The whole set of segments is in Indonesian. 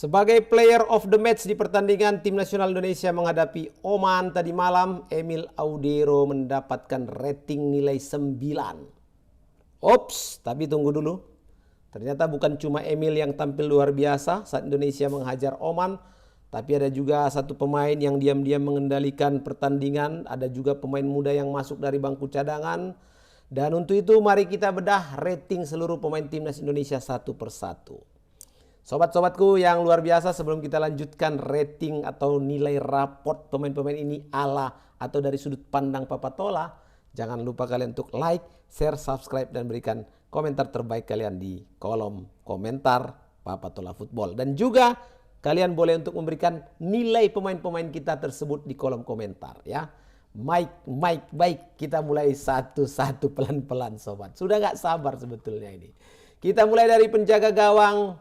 Sebagai player of the match di pertandingan tim nasional Indonesia menghadapi Oman tadi malam, Emil Audero mendapatkan rating nilai 9. Ops, tapi tunggu dulu. Ternyata bukan cuma Emil yang tampil luar biasa saat Indonesia menghajar Oman, tapi ada juga satu pemain yang diam-diam mengendalikan pertandingan, ada juga pemain muda yang masuk dari bangku cadangan. Dan untuk itu mari kita bedah rating seluruh pemain timnas Indonesia satu persatu. Sobat-sobatku yang luar biasa, sebelum kita lanjutkan rating atau nilai raport pemain-pemain ini ala atau dari sudut pandang Papa Tola, jangan lupa kalian untuk like, share, subscribe, dan berikan komentar terbaik kalian di kolom komentar Papa Tola Football. Dan juga kalian boleh untuk memberikan nilai pemain-pemain kita tersebut di kolom komentar ya. Baik, kita mulai satu-satu pelan-pelan sobat. Sudah gak sabar sebetulnya ini. Kita mulai dari penjaga gawang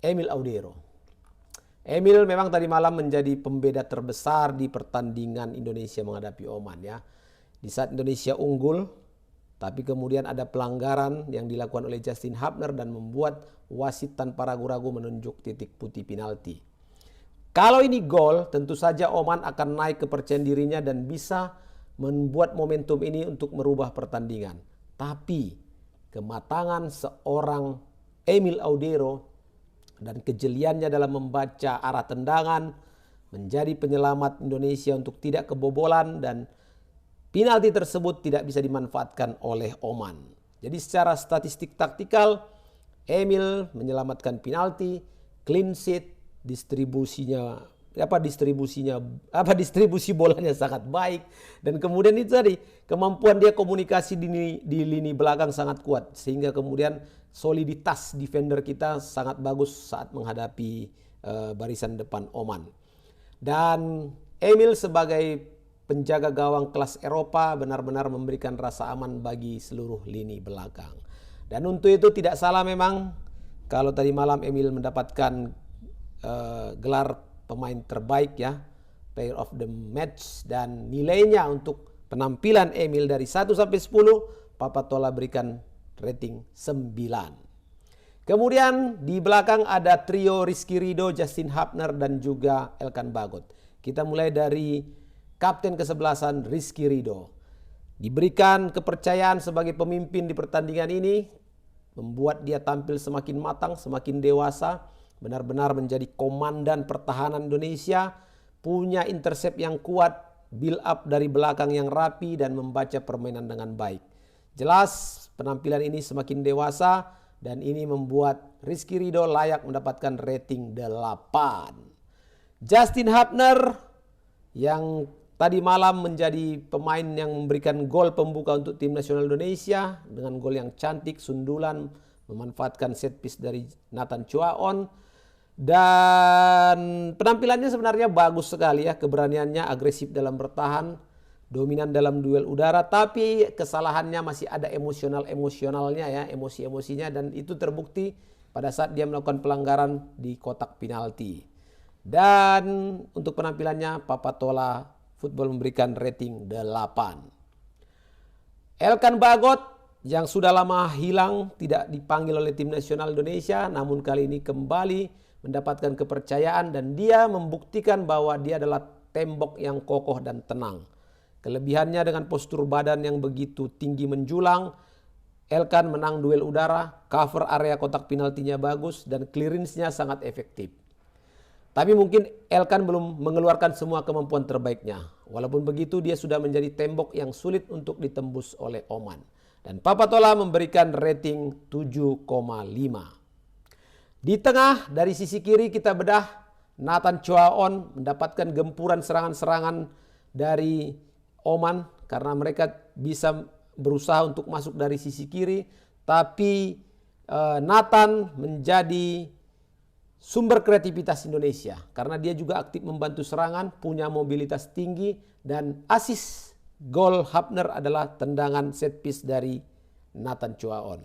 Emil Audero. Emil memang tadi malam menjadi pembeda terbesar di pertandingan Indonesia menghadapi Oman ya. Di saat Indonesia unggul, tapi kemudian ada pelanggaran yang dilakukan oleh Justin Hubner dan membuat wasit tanpa ragu-ragu menunjuk titik putih penalti. Kalau ini gol, tentu saja Oman akan naik kepercayaan dirinya dan bisa membuat momentum ini untuk merubah pertandingan. Tapi kematangan seorang Emil Audero dan kejeliannya dalam membaca arah tendangan menjadi penyelamat Indonesia untuk tidak kebobolan, dan penalti tersebut tidak bisa dimanfaatkan oleh Oman. Jadi secara statistik taktikal, Emil menyelamatkan penalti, clean sheet, distribusi bolanya sangat baik, dan kemudian itu tadi kemampuan dia komunikasi di lini belakang sangat kuat, sehingga kemudian soliditas defender kita sangat bagus saat menghadapi barisan depan Oman. Dan Emil sebagai penjaga gawang kelas Eropa benar-benar memberikan rasa aman bagi seluruh lini belakang. Dan untuk itu tidak salah memang kalau tadi malam Emil mendapatkan gelar pemain terbaik ya, player of the match, dan nilainya untuk penampilan Emil dari 1 sampai 10 Papa Tola berikan rating 9. Kemudian di belakang ada trio Rizky Ridho, Justin Hubner, dan juga Elkan Bagot. Kita mulai dari kapten kesebelasan Rizky Ridho. Diberikan kepercayaan sebagai pemimpin di pertandingan ini, membuat dia tampil semakin matang, semakin dewasa, benar-benar menjadi komandan pertahanan Indonesia, punya intercept yang kuat, build up dari belakang yang rapi, dan membaca permainan dengan baik. Jelas penampilan ini semakin dewasa dan ini membuat Rizky Ridho layak mendapatkan rating 8. Justin Hubner yang tadi malam menjadi pemain yang memberikan gol pembuka untuk tim nasional Indonesia dengan gol yang cantik, sundulan, memanfaatkan set piece dari Nathan Chuaon. Dan penampilannya sebenarnya bagus sekali ya, keberaniannya, agresif dalam bertahan, dominan dalam duel udara, tapi kesalahannya masih ada emosionalnya ya, emosi-emosinya, dan itu terbukti pada saat dia melakukan pelanggaran di kotak penalti. Dan untuk penampilannya Papa Tola Football memberikan rating 8. Elkan Bagot yang sudah lama hilang, tidak dipanggil oleh tim nasional Indonesia, namun kali ini kembali mendapatkan kepercayaan dan dia membuktikan bahwa dia adalah tembok yang kokoh dan tenang. Kelebihannya dengan postur badan yang begitu tinggi menjulang, Elkan menang duel udara, cover area kotak penaltinya bagus, dan clearance-nya sangat efektif. Tapi mungkin Elkan belum mengeluarkan semua kemampuan terbaiknya. Walaupun begitu dia sudah menjadi tembok yang sulit untuk ditembus oleh Oman. Dan Papa Tola memberikan rating 7,5. Di tengah dari sisi kiri kita bedah, Nathan Chuaon mendapatkan gempuran serangan-serangan dari Oman karena mereka bisa berusaha untuk masuk dari sisi kiri, tapi Nathan menjadi sumber kreativitas Indonesia karena dia juga aktif membantu serangan, punya mobilitas tinggi, dan asis gol Hubner adalah tendangan set piece dari Nathan Chuaon.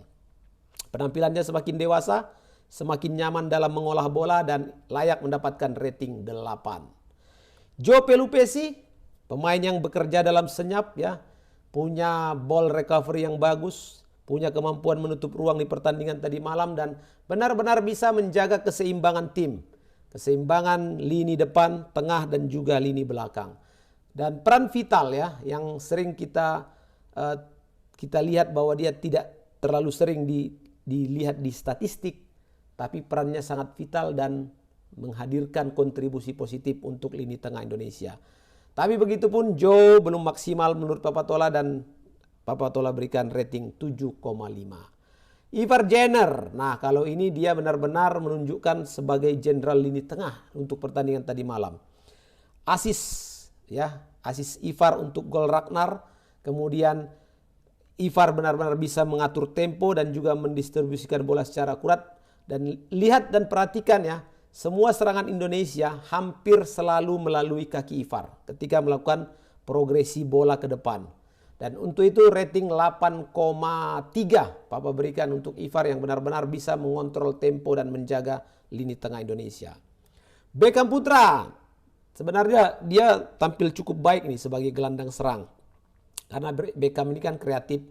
Penampilannya semakin dewasa, semakin nyaman dalam mengolah bola, dan layak mendapatkan rating 8. Joe Pelupesi, pemain yang bekerja dalam senyap ya, punya ball recovery yang bagus, punya kemampuan menutup ruang di pertandingan tadi malam dan benar-benar bisa menjaga keseimbangan tim. Keseimbangan lini depan, tengah dan juga lini belakang. Dan peran vital ya yang sering kita lihat bahwa dia tidak terlalu sering dilihat di statistik, tapi perannya sangat vital dan menghadirkan kontribusi positif untuk lini tengah Indonesia. Tapi begitupun Joe belum maksimal menurut Papatola dan Papatola berikan rating 7,5. Ivar Jenner, nah kalau ini dia benar-benar menunjukkan sebagai jenderal lini tengah untuk pertandingan tadi malam. Asis Ivar untuk gol Ragnar, kemudian Ivar benar-benar bisa mengatur tempo dan juga mendistribusikan bola secara akurat. Dan lihat dan perhatikan ya, semua serangan Indonesia hampir selalu melalui kaki Ivar ketika melakukan progresi bola ke depan. Dan untuk itu rating 8,3 Papa berikan untuk Ivar yang benar-benar bisa mengontrol tempo dan menjaga lini tengah Indonesia. Beckham Putra, sebenarnya dia tampil cukup baik nih sebagai gelandang serang. Karena Beckham ini kan kreatif,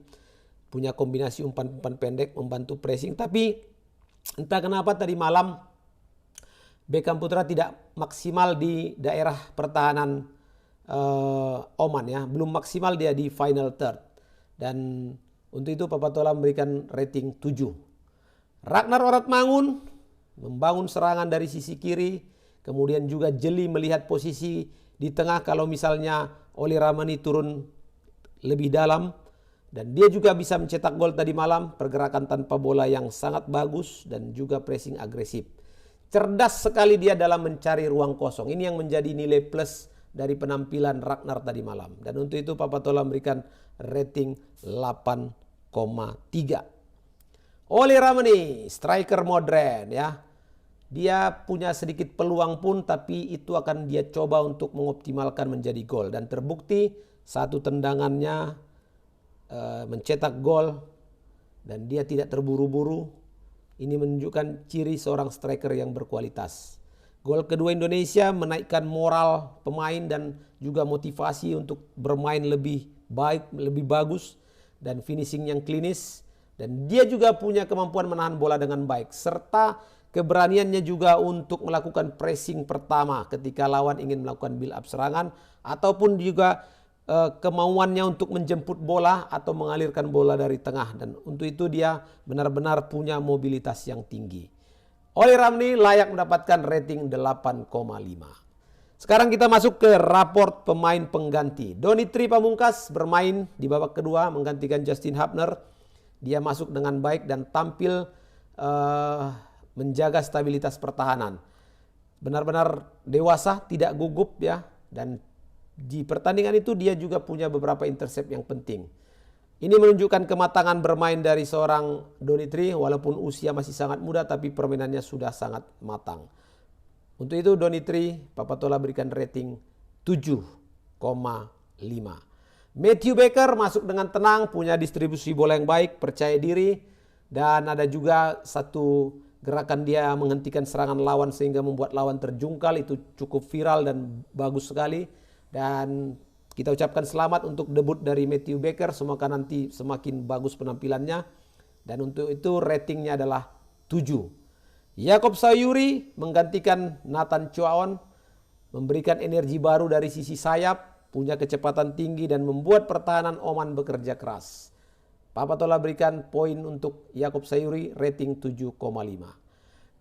punya kombinasi umpan-umpan pendek, membantu pressing. Tapi entah kenapa tadi malam Beckham Putra tidak maksimal di daerah pertahanan Oman ya, belum maksimal dia di final third. Dan untuk itu Papatola memberikan rating 7. Ragnar Oratmangun membangun serangan dari sisi kiri, kemudian juga jeli melihat posisi di tengah kalau misalnya Oli Ramani turun lebih dalam, dan dia juga bisa mencetak gol tadi malam, pergerakan tanpa bola yang sangat bagus dan juga pressing agresif. Cerdas sekali dia dalam mencari ruang kosong. Ini yang menjadi nilai plus dari penampilan Ragnar tadi malam. Dan untuk itu Papatola memberikan rating 8,3. Oli Ramani, striker modern ya. Dia punya sedikit peluang pun, tapi itu akan dia coba untuk mengoptimalkan menjadi gol. Dan terbukti satu tendangannya mencetak gol dan dia tidak terburu-buru. Ini menunjukkan ciri seorang striker yang berkualitas. Gol kedua Indonesia menaikkan moral pemain dan juga motivasi untuk bermain lebih baik, lebih bagus dan finishing yang klinis. Dan dia juga punya kemampuan menahan bola dengan baik serta keberaniannya juga untuk melakukan pressing pertama ketika lawan ingin melakukan build up serangan ataupun juga kemauannya untuk menjemput bola atau mengalirkan bola dari tengah. Dan untuk itu dia benar-benar punya mobilitas yang tinggi. Oli Ramani layak mendapatkan rating 8,5. Sekarang kita masuk ke raport pemain pengganti. Donitri Pamungkas bermain di babak kedua menggantikan Justin Hubner. Dia masuk dengan baik dan tampil menjaga stabilitas pertahanan. Benar-benar dewasa, tidak gugup ya. Dan di pertandingan itu dia juga punya beberapa intercept yang penting. Ini menunjukkan kematangan bermain dari seorang Donitri walaupun usia masih sangat muda tapi permainannya sudah sangat matang. Untuk itu Donitri Papatola berikan rating 7,5. Matthew Baker masuk dengan tenang, punya distribusi bola yang baik, percaya diri dan ada juga satu gerakan dia menghentikan serangan lawan sehingga membuat lawan terjungkal, itu cukup viral dan bagus sekali. Dan kita ucapkan selamat untuk debut dari Matthew Baker, semoga nanti semakin bagus penampilannya. Dan untuk itu ratingnya adalah 7. Yakob Sayuri menggantikan Nathan Chuaon, memberikan energi baru dari sisi sayap, punya kecepatan tinggi dan membuat pertahanan Oman bekerja keras. Papatola berikan poin untuk Yakob Sayuri rating 7,5.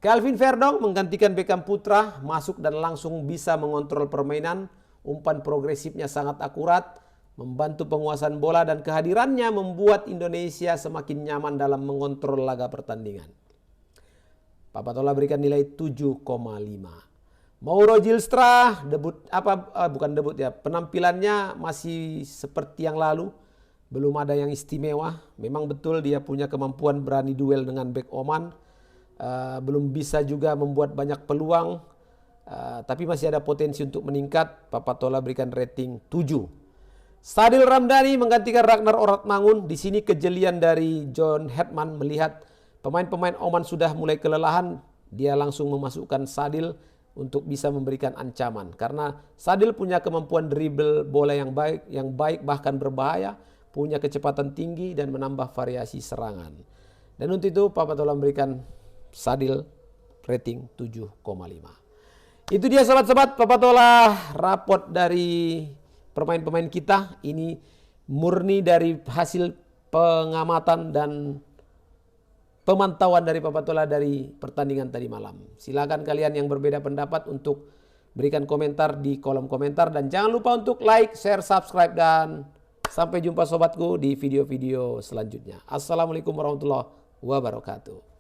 Calvin Verdong menggantikan Beckham Putra, masuk dan langsung bisa mengontrol permainan. Umpan progresifnya sangat akurat, membantu penguasaan bola dan kehadirannya membuat Indonesia semakin nyaman dalam mengontrol laga pertandingan. Papatola berikan nilai 7,5. Mauro Gilstra penampilannya masih seperti yang lalu, belum ada yang istimewa. Memang betul dia punya kemampuan berani duel dengan bek Oman, belum bisa juga membuat banyak peluang. Tapi masih ada potensi untuk meningkat. Papatola berikan rating 7. Sadil Ramdhani menggantikan Ragnar Oratmangun. Di sini kejelian dari John Hetman melihat pemain-pemain Oman sudah mulai kelelahan. Dia langsung memasukkan Sadil untuk bisa memberikan ancaman. Karena Sadil punya kemampuan dribble bola yang baik bahkan berbahaya. punya kecepatan tinggi dan menambah variasi serangan. Dan untuk itu Papa Tola memberikan Sadil rating 7,5. Itu dia sobat-sobat Papa Tola rapot dari pemain-pemain kita. Ini murni dari hasil pengamatan dan pemantauan dari Papa Tola dari pertandingan tadi malam. Silakan kalian yang berbeda pendapat untuk berikan komentar di kolom komentar. Dan jangan lupa untuk like, share, subscribe. Dan sampai jumpa sobatku di video-video selanjutnya. Assalamualaikum warahmatullahi wabarakatuh.